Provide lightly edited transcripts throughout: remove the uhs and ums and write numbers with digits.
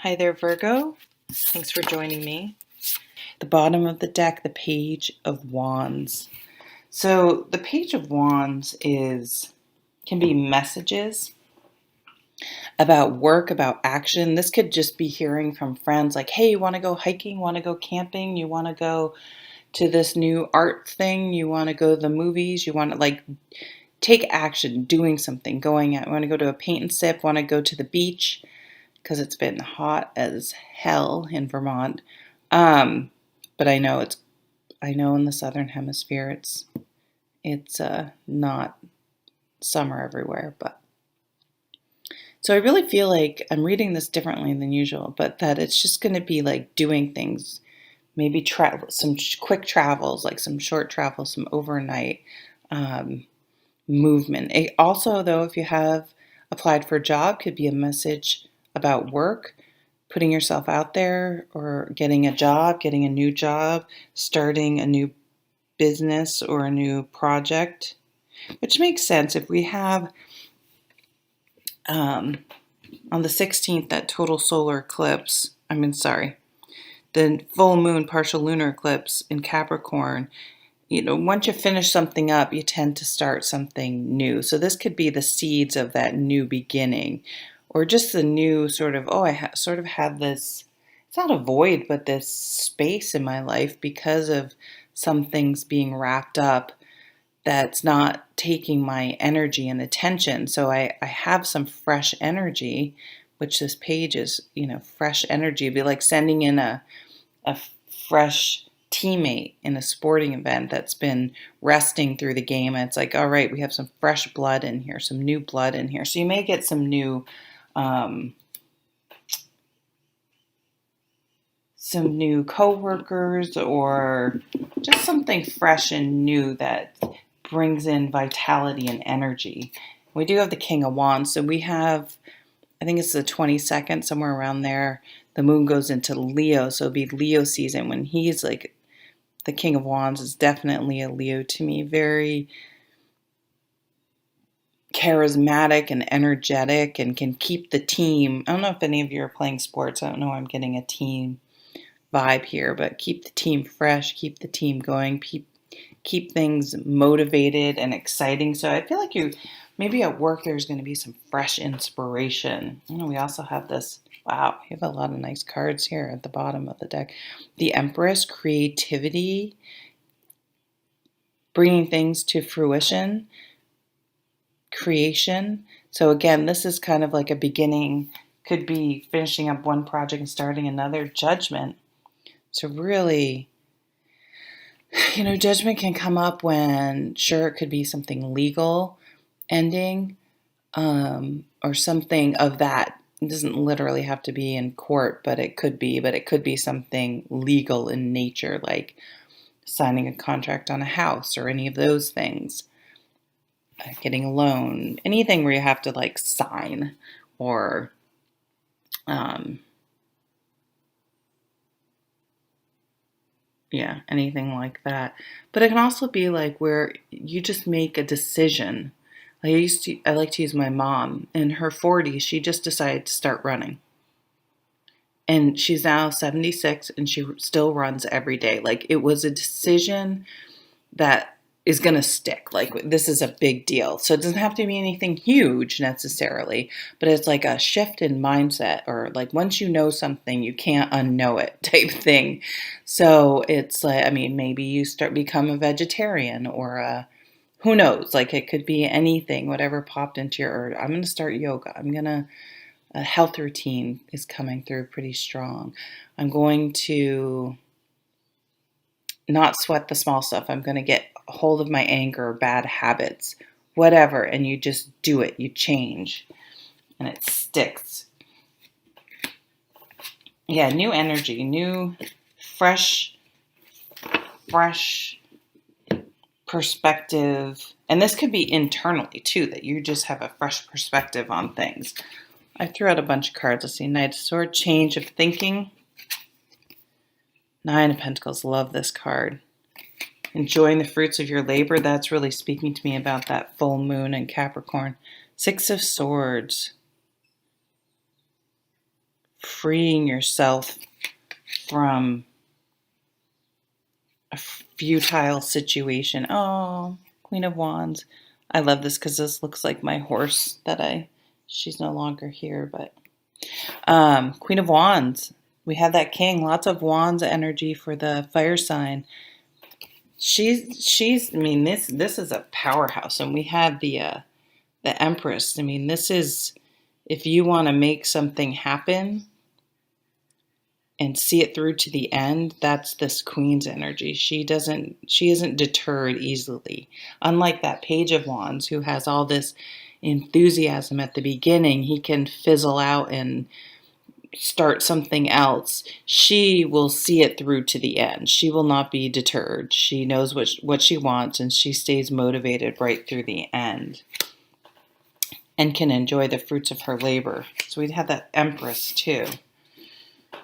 Hi there, Virgo. Thanks for joining me. The bottom of the deck, the Page of Wands. So the Page of Wands can be messages about work, about action. This could just be hearing from friends like, hey, you want to go hiking? Want to go camping? You want to go to this new art thing? You want to go to the movies? You want to take action, doing something, going out. Want to go to a paint and sip? Want to go to the beach? Because it's been hot as hell in Vermont. But I know in the southern hemisphere it's not summer everywhere. But so I really feel like I'm reading this differently than usual, but that it's just going to be like doing things, maybe some quick travels, like some short travels, some overnight movement. It also, though, if you have applied for a job, could be a message about work, putting yourself out there, or getting a job, getting a new job, starting a new business or a new project, which makes sense if we have on the 16th that total solar eclipse. The full moon partial lunar eclipse in Capricorn. Once you finish something up, you tend to start something new. So this could be the seeds of that new beginning, or just the new sort of, sort of had this, it's not a void, but this space in my life because of some things being wrapped up that's not taking my energy and attention. So I have some fresh energy, which this page is, fresh energy. It'd be like sending in a fresh teammate in a sporting event that's been resting through the game. And it's like, all right, we have some fresh blood in here, some new blood in here. So you may get some new coworkers, or just something fresh and new that brings in vitality and energy. We do have the King of Wands. So we have, I think it's the 22nd, somewhere around there, the moon goes into Leo. So it'll be Leo season when he's like, the King of Wands is definitely a Leo to me. Very charismatic and energetic and can keep the team. I don't know if any of you are playing sports. I don't know. I'm getting a team vibe here, but keep the team fresh, keep the team going, keep things motivated and exciting. So I feel like maybe at work there's going to be some fresh inspiration. We also have this, wow, you have a lot of nice cards here at the bottom of the deck. The Empress, creativity, bringing things to fruition, creation. So again, this is kind of like a beginning, could be finishing up one project and starting another. Judgment. So really, judgment can come up when, sure, it could be something legal ending, or something of that. It doesn't literally have to be in court, but it could be something legal in nature, like signing a contract on a house or any of those things, getting a loan, anything where you have to sign or, anything like that. But it can also be like where you just make a decision. I like to use my mom. In her 40s, she just decided to start running. And she's now 76 and she still runs every day. It was a decision that is going to stick. This is a big deal. So it doesn't have to be anything huge necessarily, but it's like a shift in mindset, or once you know something, you can't unknow it type thing. So it's maybe you become a vegetarian, or who knows? It could be anything, whatever popped into your, I'm going to start yoga. A health routine is coming through pretty strong. I'm going to not sweat the small stuff. I'm going to get a hold of my anger or bad habits, whatever. And you just do it. You change and it sticks. Yeah, new energy, new, fresh perspective. And this could be internally too, that you just have a fresh perspective on things. I threw out a bunch of cards. Let's see. Knight of Swords, change of thinking. Nine of Pentacles, love this card. Enjoying the fruits of your labor. That's really speaking to me about that full moon in Capricorn. Six of Swords. freeing yourself from a futile situation. Oh, Queen of Wands. I love this because this looks like my horse she's no longer here, but Queen of Wands. We have that king, lots of wands energy for the fire sign. I mean, this is a powerhouse, and we have the Empress. I mean, this is, if you want to make something happen and see it through to the end, that's this Queen's energy. She isn't deterred easily. Unlike that Page of Wands who has all this enthusiasm at the beginning, he can fizzle out and start something else. She will see it through to the end. She will not be deterred. She knows what she wants, and she stays motivated right through the end and can enjoy the fruits of her labor. So we'd have that Empress too.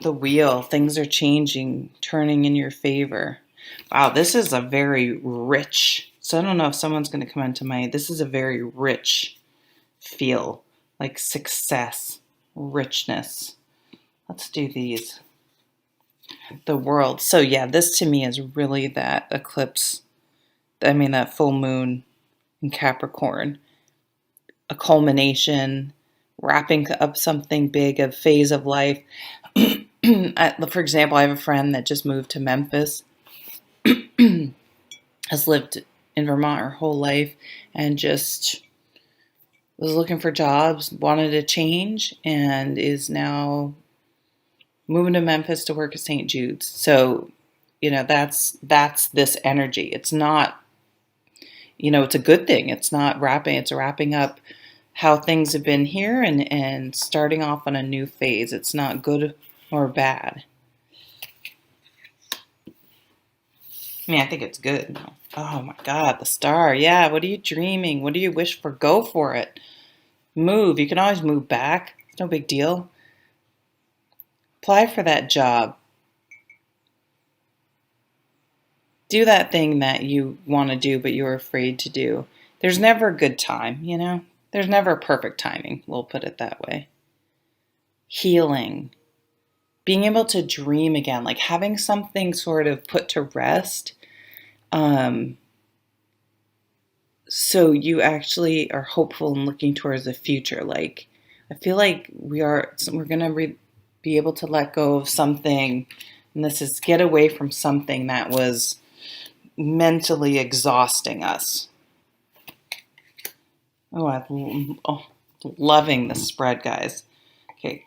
The wheel, things are changing, turning in your favor. Wow, this is a very rich, so I don't know if someone's going to come into this is a very rich feel, like success, richness. Let's do these. The World. So yeah, this to me is really that eclipse, that full moon in Capricorn. A culmination, wrapping up something big, a phase of life. For example, I have a friend that just moved to Memphis, has lived in Vermont her whole life, and just was looking for jobs, wanted to change, and is now moving to Memphis to work at St. Jude's. So, that's this energy. It's not, it's a good thing. It's wrapping up how things have been here and starting off on a new phase. It's not good or bad. I think it's good. Oh my God, the Star. Yeah, what are you dreaming? What do you wish for? Go for it. Move. You can always move back. It's no big deal. Apply for that job. Do that thing that you want to do but you're afraid to do. There's never a good time, There's never perfect timing, we'll put it that way. Healing. Being able to dream again, like having something sort of put to rest. So you actually are hopeful and looking towards the future. Like, I feel like we're going to be able to let go of something. And this is get away from something that was mentally exhausting us. I'm loving the spread, guys. Okay.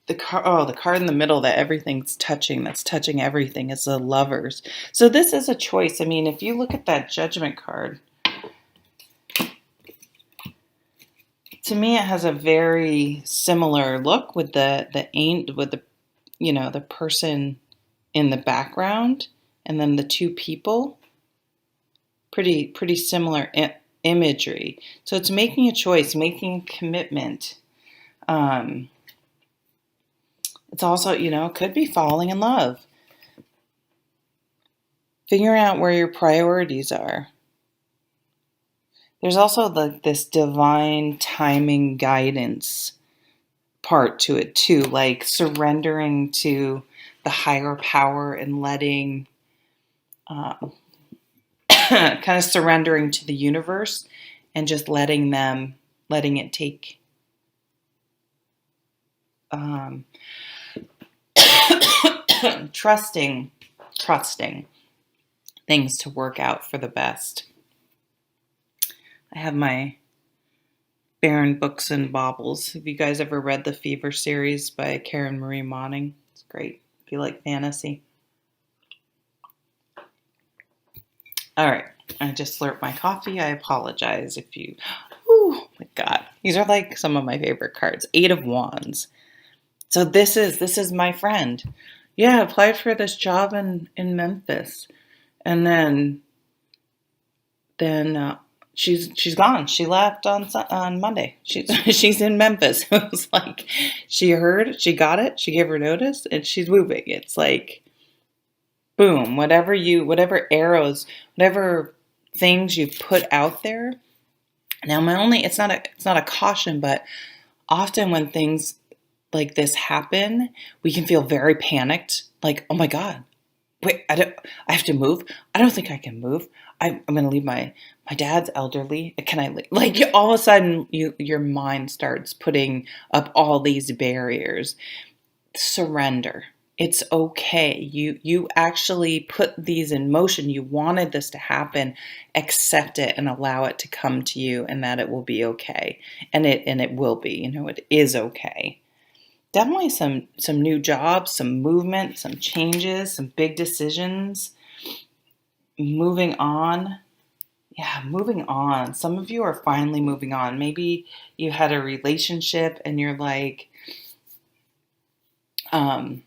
The card in the middle that everything's touching, that's touching everything, is the Lovers. So this is a choice. If you look at that Judgment card, to me it has a very similar look with the person in the background and then the two people. Pretty similar imagery. So it's making a choice, making a commitment. It's also, it could be falling in love. Figuring out where your priorities are. There's also this divine timing guidance part to it too, like surrendering to the higher power and letting, kind of surrendering to the universe and just letting it take, trusting things to work out for the best. I have my Baron Books and Baubles. Have you guys ever read the Fever series by Karen Marie Moning? It's great if you like fantasy. All right, I just slurped my coffee. I apologize if you... Oh my God. These are like some of my favorite cards. 8 of Wands. So this is my friend. Yeah, I applied for this job in Memphis. And then she's gone. She left on Monday. She's in Memphis. It was like she heard, she got it, she gave her notice, and she's moving. It's like boom, whatever arrows, whatever things you put out there. Now it's not a caution, but often when things like this happen, we can feel very panicked, like, oh my God, wait, I have to move. I don't think I can move. I'm going to leave my dad's elderly. Can I leave? Like all of a sudden your mind starts putting up all these barriers. Surrender. It's okay. You actually put these in motion. You wanted this to happen. Accept it and allow it to come to you, and that it will be okay. And it will be. It is okay. Definitely some new jobs, some movement, some changes, some big decisions. Moving on. Yeah, moving on. Some of you are finally moving on. Maybe you had a relationship and you're like, um,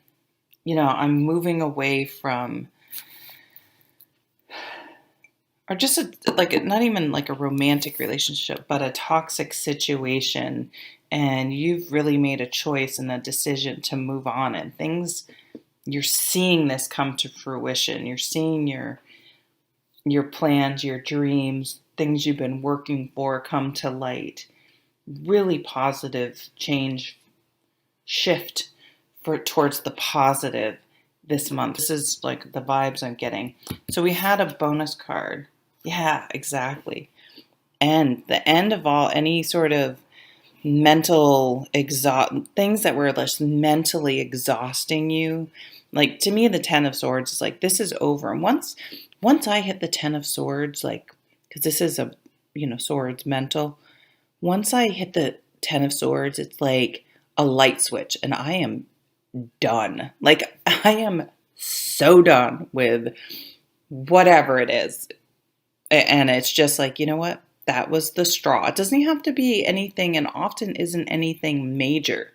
I'm moving away from, or just like not even like a romantic relationship, but a toxic situation. And you've really made a choice and a decision to move on, and things, you're seeing this come to fruition. You're seeing your plans, your dreams, things you've been working for come to light. Really positive change, shift towards the positive this month. This is like the vibes I'm getting. So we had a bonus card. Yeah, exactly. And the end of all any sort of mental things that were just mentally exhausting you. Like to me, the Ten of Swords is like, this is over. And once I hit the Ten of Swords, like, because this is a swords mental. Once I hit the Ten of Swords, it's like a light switch, and I am done. Like I am so done with whatever it is. And it's just like, you know what? That was the straw. It doesn't have to be anything, and often isn't anything major.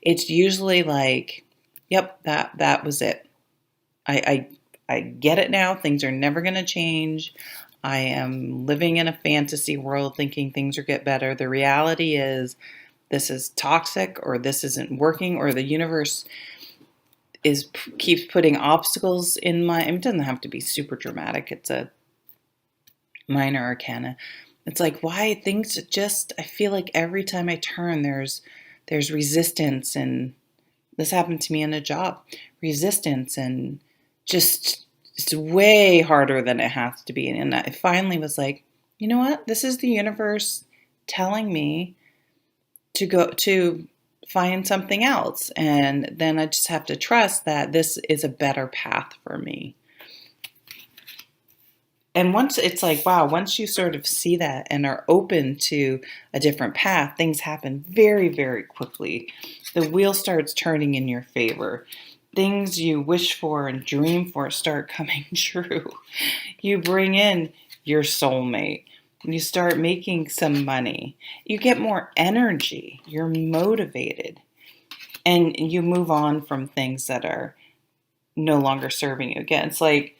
It's usually like, yep, that was it. I get it now. Things are never going to change. I am living in a fantasy world thinking things will get better. The reality is this is toxic, or this isn't working, or the universe keeps putting obstacles in my, it doesn't have to be super dramatic. It's a minor arcana. It's like, why things just, I feel like every time I turn, there's resistance. And this happened to me in a job, resistance, and just, it's way harder than it has to be. And I finally was like, you know what? This is the universe telling me to go to find something else. And then I just have to trust that this is a better path for me. And once it's like, wow, once you sort of see that and are open to a different path, things happen very, very quickly. The wheel starts turning in your favor. Things you wish for and dream for start coming true. You bring in your soulmate. You start making some money. You get more energy. You're motivated. And you move on from things that are no longer serving you. Again, it's like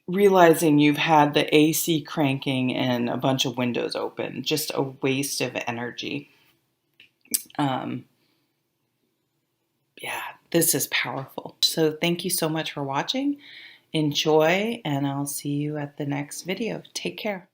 realizing you've had the AC cranking and a bunch of windows open. Just a waste of energy. Yeah, this is powerful. So thank you so much for watching. Enjoy, and I'll see you at the next video. Take care.